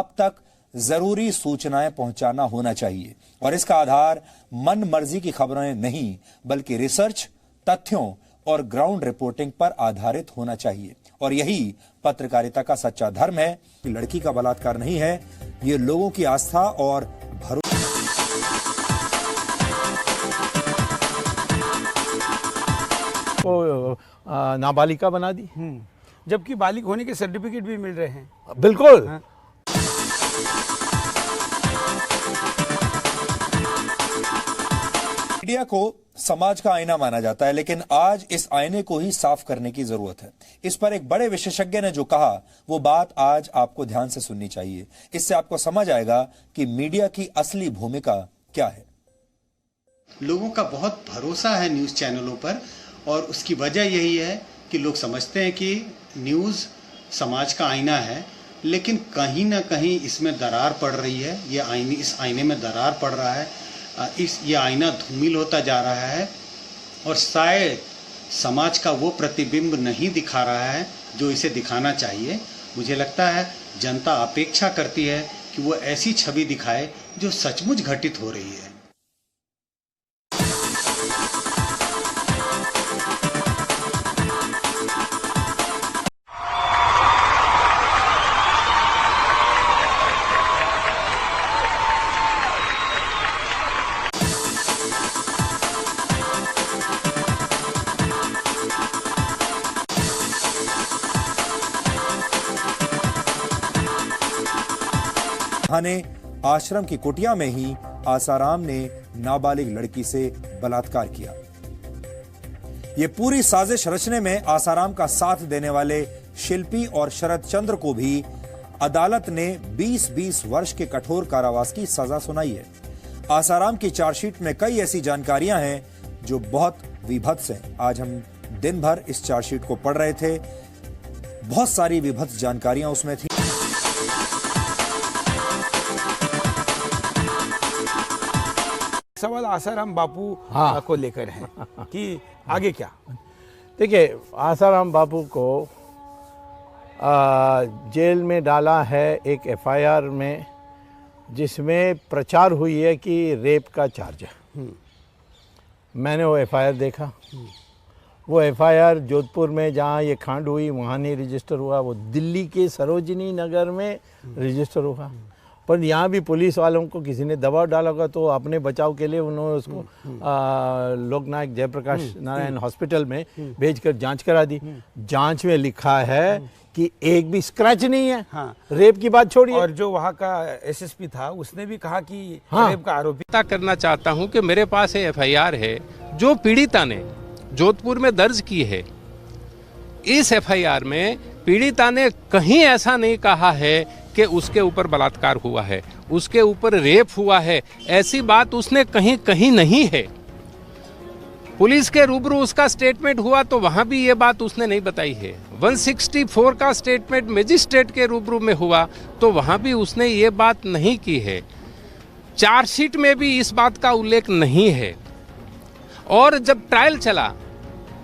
आप तक जरूरी सूचनाएं पहुंचाना होना चाहिए और इसका आधार मन मर्जी की खबरें नहीं बल्कि रिसर्च, तथ्यों और ग्राउंड रिपोर्टिंग पर आधारित होना चाहिए। और यही पत्रकारिता का सच्चा धर्म है। लड़की का बलात्कार नहीं है, ये लोगों की आस्था और भरोसा। को नाबालिगा बना दी, जबकि बालिग होने के सर्टिफिकेट भी मिल रहे हैं। बिल्कुल। हाँ। मीडिया को समाज का आईना माना जाता है, लेकिन आज इस आईने को ही साफ करने की जरूरत है। इस पर एक बड़े विशेषज्ञ ने जो कहा वो बात आज आपको ध्यान से सुननी चाहिए। इससे आपको समझ आएगा कि मीडिया की असली भूमिका क्या है। लोगों का बहुत भरोसा है न्यूज़ चैनलों पर और उसकी वजह यही है कि लोग समझते हैं कि न्यूज़ समाज का आईना है, लेकिन कहीं ना कहीं इसमें दरार पड़ रही है। इस आईने में दरार पड़ रहा है, ये आईना धूमिल होता जा रहा है और शायद समाज का वो प्रतिबिंब नहीं दिखा रहा है जो इसे दिखाना चाहिए। मुझे लगता है जनता अपेक्षा करती है कि वो ऐसी छवि दिखाए जो सचमुच घटित हो रही है। थाने आश्रम की कुटिया में ही आसाराम ने नाबालिग लड़की से बलात्कार किया। यह पूरी साजिश रचने में आसाराम का साथ देने वाले शिल्पी और शरद चंद्र को भी अदालत ने 20-20 वर्ष के कठोर कारावास की सजा सुनाई है। आसाराम की चार्जशीट में कई ऐसी जानकारियां हैं जो बहुत विभत्स हैं। आज हम दिन भर इस चार्जशीट को पढ़ रहे थे, बहुत सारी विभत्स जानकारियां उसमें थी। सवाल आसाराम बापू को लेकर है कि आगे क्या। देखिए, आसाराम बापू को जेल में डाला है एक एफआईआर में, जिसमें प्रचार हुई है कि रेप का चार्ज है। मैंने वो एफआईआर देखा। वो एफआईआर जोधपुर में जहाँ ये कांड हुई वहाँ नहीं रजिस्टर हुआ, वो दिल्ली के सरोजनी नगर में रजिस्टर हुआ। पर यहाँ भी पुलिस वालों को किसी ने दबाव डाला होगा, तो अपने बचाव के लिए उन्होंने उसको लोकनायक जयप्रकाश नारायण हॉस्पिटल में भेजकर जांच करा दी। जांच में लिखा है कि एक भी स्क्रैच नहीं है। हाँ। रेप की बात छोड़िए। और जो वहाँ का एसएसपी था उसने भी कहा कि रेप का आरोपी। पता करना चाहता हूँ कि मेरे पास एफआईआर है जो पीड़िता ने जोधपुर में दर्ज की है। इस एफआईआर में पीड़िता ने कहीं ऐसा नहीं कहा है कि उसके ऊपर बलात्कार हुआ है, उसके ऊपर रेप हुआ है, ऐसी बात उसने कहीं नहीं है। पुलिस के रूबरू उसका स्टेटमेंट हुआ तो वहां भी ये बात उसने नहीं बताई है। 164 का स्टेटमेंट मजिस्ट्रेट के रूबरू में हुआ तो वहां भी उसने ये बात नहीं की है। चार्जशीट में भी इस बात का उल्लेख नहीं है। और जब ट्रायल चला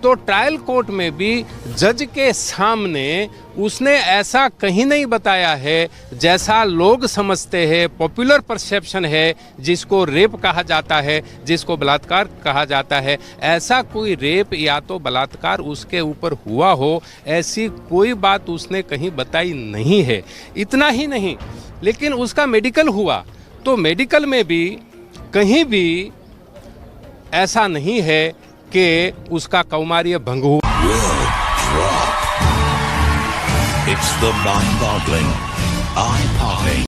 तो ट्रायल कोर्ट में भी जज के सामने उसने ऐसा कहीं नहीं बताया है जैसा लोग समझते हैं, पॉपुलर परसेप्शन है, जिसको रेप कहा जाता है, जिसको बलात्कार कहा जाता है। ऐसा कोई रेप या तो बलात्कार उसके ऊपर हुआ हो, ऐसी कोई बात उसने कहीं बताई नहीं है। इतना ही नहीं, लेकिन उसका मेडिकल हुआ तो मेडिकल में भी कहीं भी ऐसा नहीं है कि उसका कौमार्य भंग हुआ। It's the mind-boggling, eye-popping